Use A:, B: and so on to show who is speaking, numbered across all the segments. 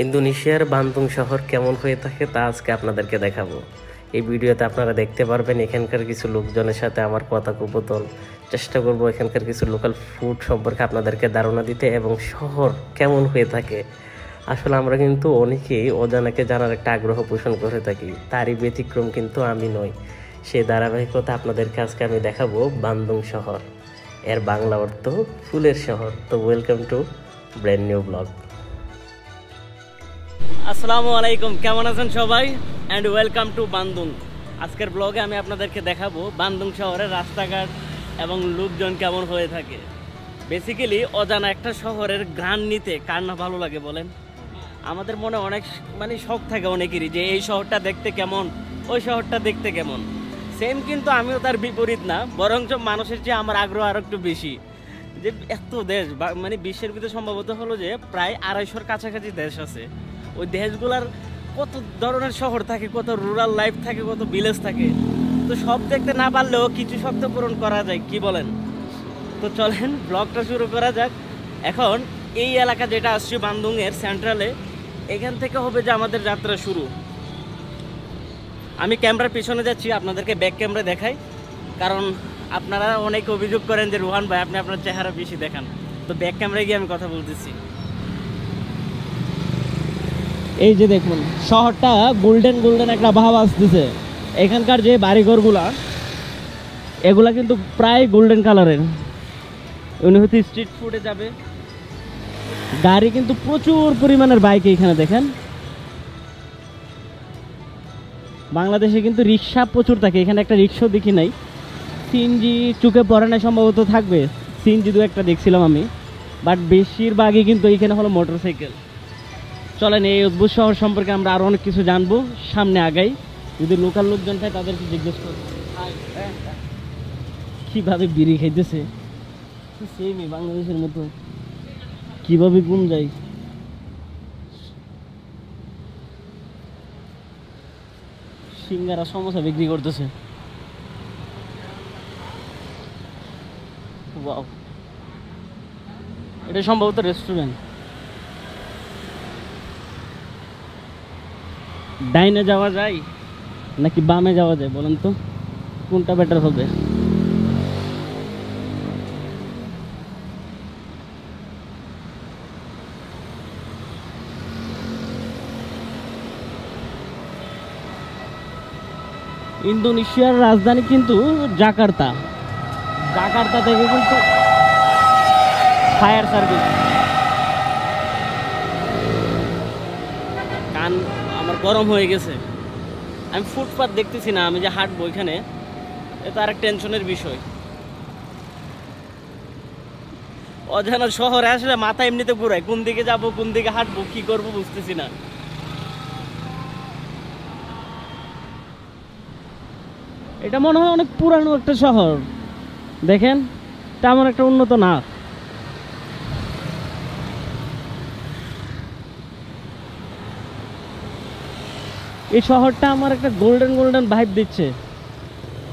A: ইন্দোনেশিয়ার বান্দুং শহর কেমন হয়ে থাকে তা আজকে আপনাদেরকে দেখাবো। এই ভিডিওতে আপনারা দেখতে পারবেন এখানকার কিছু লোকজনের সাথে আমার কথোপকথন। চেষ্টা করব এখানকার কিছু লোকাল ফুড সম্পর্কে আপনাদেরকে ধারণা দিতে এবং শহর কেমন হয়ে থাকে। আসলে আমরা কিন্তু অনেকেই অজানাকে জানার একটা আগ্রহ পোষণ করে থাকি, তারই ব্যতিক্রম কিন্তু আমি নই। সেই ধারাবাহিকতা আপনাদেরকে আজকে আমি দেখাবো বান্দুং শহর, এর বাংলা অর্থ ফুলের শহর। তো welcome to brand new blog.
B: আসসালামু আলাইকুম, কেমন আছেন সবাই অ্যান্ড ওয়েলকাম টু বান্দুং। আজকের ব্লগে আমি আপনাদেরকে দেখাবো বান্দুং শহরের রাস্তাঘাট এবং লোকজন কেমন হয়ে থাকে। বেসিক্যালি অজানা একটা শহরের ঘ্রাণ নিতে কার না ভালো লাগে বলেন? আমাদের মনে অনেক শখ থাকে অনেকেরই যে এই শহরটা দেখতে কেমন, ওই শহরটা দেখতে কেমন। সেম কিন্তু আমিও তার বিপরীত না, বরঞ্চ মানুষের চেয়ে আমার আগ্রহ আরও একটু বেশি। যে এত দেশ বিশ্বের ভিতরে সম্ভবত হলো যে প্রায় 250-র কাছাকাছি দেশ আছে। ওই দেশগুলার কত ধরনের শহর থাকে, কত রুরাল লাইফ থাকে, কত ভিলেজ থাকে। তো সব দেখতে না পারলেও কিছু শখ তো পূরণ করা যায়, কি বলেন? তো চলেন ব্লগটা শুরু করা যাক। এখন এই এলাকা যেটা আসছে বান্দুংয়ের সেন্ট্রালে, এখান থেকে হবে যে আমাদের যাত্রা শুরু। আমি ক্যামেরার পিছনে যাচ্ছি, আপনাদেরকে ব্যাক ক্যামেরা দেখাই, কারণ আপনারা অনেক অভিযোগ করেন যে রোহান ভাই আপনি আপনার চেহারা বেশি দেখান। তো ব্যাক ক্যামেরায় গিয়ে আমি কথা বলতেছি। এই যে দেখুন শহরটা গোল্ডেন গোল্ডেন একটা ভাব আসতেছে। এখানকার যে বাড়িঘরগুলা এগুলা কিন্তু প্রায় গোল্ডেন কালারের। উনি হয়তো স্ট্রিট ফুডে যাবে, গাড়ি কিন্তু প্রচুর পরিমাণের বাইক এখানে দেখেন। বাংলাদেশে কিন্তু রিক্সা প্রচুর থাকে, এখানে একটা রিক্সাও দেখি নাই। সিএনজি চোখে পড়ে না, সম্ভবত থাকবে সিএনজি দু একটা দেখছিলাম আমি, বাট বেশিরভাগই কিন্তু এখানে হলো মোটরসাইকেল। চলেন এই অদ্ভুত শহর সম্পর্কে আমরা আরো অনেক কিছু জানবো, সামনে আগাই। যদি লোকাল লোকজন থাকে তাদেরকে জিজ্ঞেস করবো কিভাবে বিড়ি খাইতেছে, সেমই বাংলাদেশের মতো কিভাবে ঘুম যায়। সিঙ্গারা সমোসা বিক্রি করতেছে। ওয়াও, এটা সম্ভবত রেস্টুরেন্ট। ডাইনে যাওয়া যায় নাকি বামে যাওয়া যায় বলেন তো, কোনটা বেটার হবে? ইন্দোনেশিয়ার রাজধানী কিন্তু জাকার্তা। জাকার্তা থেকে কিন্তু ফায়ার সার্ভিস। কান আমার গরম হয়ে গেছে, আমি ফুটপাথ দেখতেছি না, আমি যে হাঁটবো এখানে এটা আরেক টেনশনের বিষয়। অজানা শহরে আসলে মাথা এমনিতে ঘুরায়, কোন দিকে যাব, কোন দিকে হাঁটবো, কি করবো বুঝতেছি না। এটা মনে হয় অনেক পুরানো একটা শহর, দেখেন তেমন একটা উন্নত না। এই শহরটা আমার একটা গোল্ডেন গোল্ডেন ভাইব দিচ্ছে,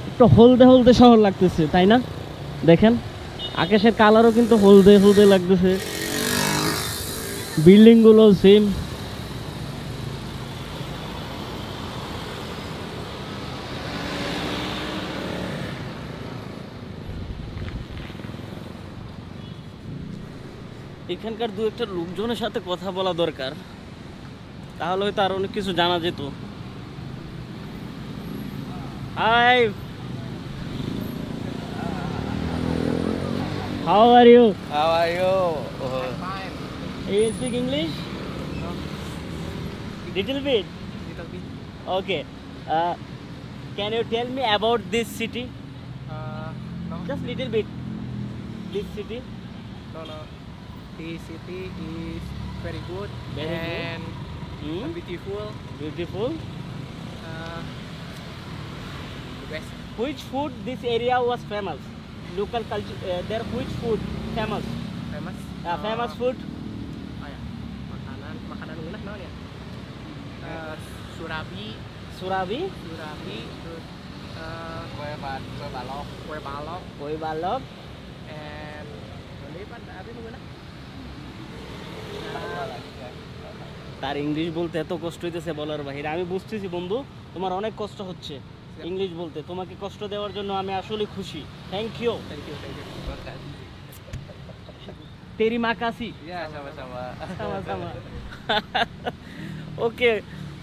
B: একটু হলদে হলদে শহর লাগতেছে, তাই না? দেখেন আকাশের কালারও কিন্তু হলদে হলদে লাগতেছে, বিল্ডিং গুলো সেম। এখানকার দু একটা লোকজনের সাথে কথা বলা দরকার, তাহলে হয়তো আর অনেক কিছু জানা যেত। Hi, how are you?
C: How are you?
B: You speak English?
C: No,
B: Little bit.
C: little bit.
B: Okay. Can you tell me about this city?
C: No,
B: Just little bit. This city.
C: no. The city is very good
B: Very good.
C: and
B: Hmm?
C: beautiful.
B: Beautiful.
C: The best.
B: Which food this area was famous? Local culture. There which food famous?
C: Famous.
B: Famous food.
C: Oh ya, makanan mana namanya? Surabi,
B: Surabi.
C: terus kue balok,
B: Koi balok.
C: and apa mana?
B: তার English বলতে এত কষ্ট হইতেছে বলার বাহিরে। আমি বুঝতেছি বন্ধু, তোমার অনেক কষ্ট হচ্ছে ইংলিশ বলতে। তোমাকে কষ্ট দেওয়ার জন্য আমি আসলে খুশি। Thank you.
C: Thank you.
B: তেরি মা কাশি।
C: Ya, sama-sama.
B: sama-sama. ওকে,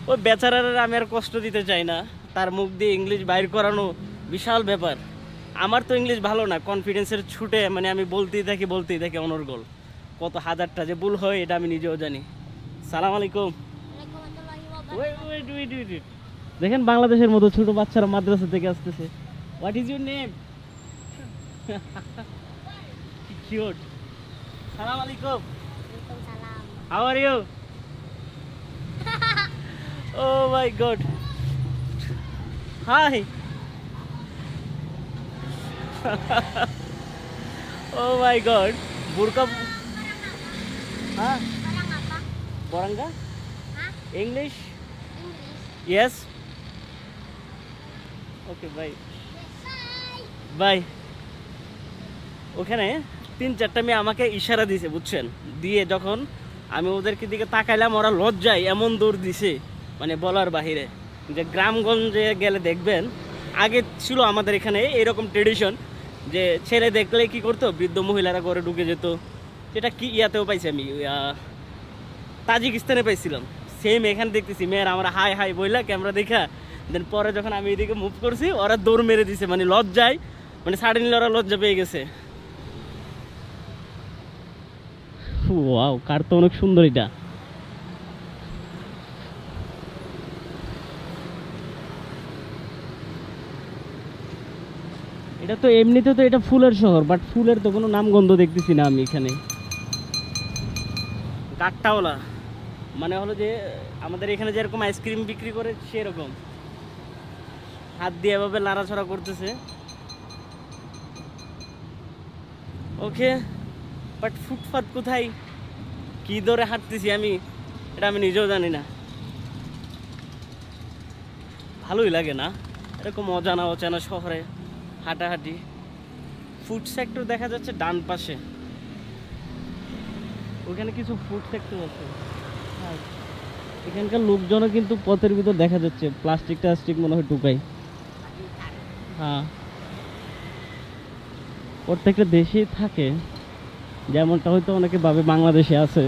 B: ওই বেচারার আমি আর কষ্ট দিতে চাই না। তার মুখ দিয়ে ইংলিশ বাইর করানো বিশাল ব্যাপার। আমার তো ইংলিশ ভালো না, কনফিডেন্সের ছুটে মানে আমি বলতেই থাকি অনর্গল। কত হাজারটা যে ভুল হয় এটা আমি নিজেও জানি। সালাম আলাইকুম। Wait. দেখেন বাংলাদেশের মতো ছোট বাচ্চারা মাদ্রাসা থেকে আসতেছে। What is your name? Cute. সালাম আলাইকুম।
D: Waalaikumsalam.
B: How are you? Oh my god. Hi. Oh my god. Burka. Huh?
D: Barang apa?
B: Borangga?
D: Hah?
B: English?
D: English.
B: Yes. Okay, bye. Bye. ওখানে 3-4টা মেয়ে আমাকে ইশারা দিয়েছে, বুঝছেন? দিয়ে যখন আমি ওদেরকে দিকে তাকাইলাম, ওরা লজ্জায় এমন দৌড় দিছে মানে বলার বাহিরে। যে গ্রামগঞ্জে গেলে দেখবেন, আগে ছিল আমাদের এখানে এরকম ট্রেডিশন যে ছেলে দেখলে কি করতো, বৃদ্ধ মহিলারা ঘরে ঢুকে যেত। সেটা কি ইয়াতেও পাইছি আমি, তাজিকিস্তানে পাইছিলাম। সেম এখানে দেখতেছি মেয়েরা আমরা হাই হাই বইলা ক্যামেরা দেখা, দেন পরে যখন আমি এদিকে মুভ করছি ওরা দৌড় মেরে দিছে মানে লজ্জায়, মানে সাডেনলি ওরা লজ্জা পেয়ে গেছে। ওয়াও, কার তো অনেক সুন্দর এটা। এটা তো এমনিতে তো এটা ফুলের শহর, বাট ফুলের তো কোনো নামগন্ধ দেখতেছি না আমি এখানে। গাট্টাওয়ালা মানে হলো যে আমাদের এখানে যেরকম আইসক্রিম বিক্রি করে সেরকম হাত দিয়ে এভাবে নাড়াছড়া করতেছে। ওকে, বাট ফুটপাত কোথায়, কি ধরে হাঁটতেছি আমি এটা আমি নিজেও জানি না। ভালোই লাগে না এরকম অজানা অচেনা শহরে হাঁটাহাঁটি। ফুড সেক্টর দেখা যাচ্ছে ডান পাশে, ওখানে কিছু ফুড সেক্টর আছে। এখানকার লোকজনও কিন্তু পথের ভিতর দেখা যাচ্ছে প্লাস্টিক টাস্টিক মনে হয় টুকাই। হ্যাঁ, প্রত্যেকটা দেশেই থাকে, যেমনটা হয়তো অনেকে ভাবে বাংলাদেশে আছে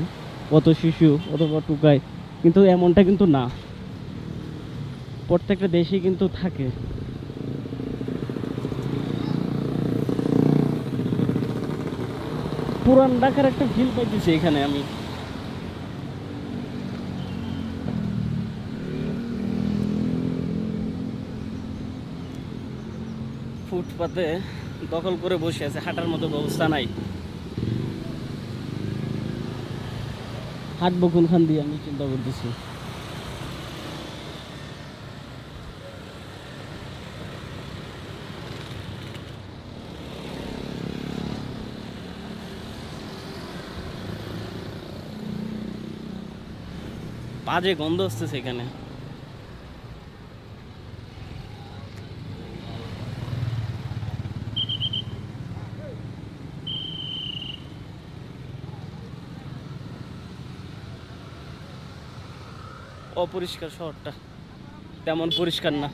B: কত শিশু অথবা টুকাই, কিন্তু এমনটা কিন্তু না, প্রত্যেকটা দেশেই কিন্তু থাকে। পুরান ঢাকার একটা ফিল পাইতেছি এখানে আমি। ফুটপাতে দখল করে বসে আছে, হাঁটার মতো ব্যবস্থা নাই। হাঁটবো কোনখান দিয়ে আমি চিন্তা করতেছি। বাজে গন্ধ আসতেছে এখানে। অপরিষ্কার শহরটা, তেমন পরিষ্কার না।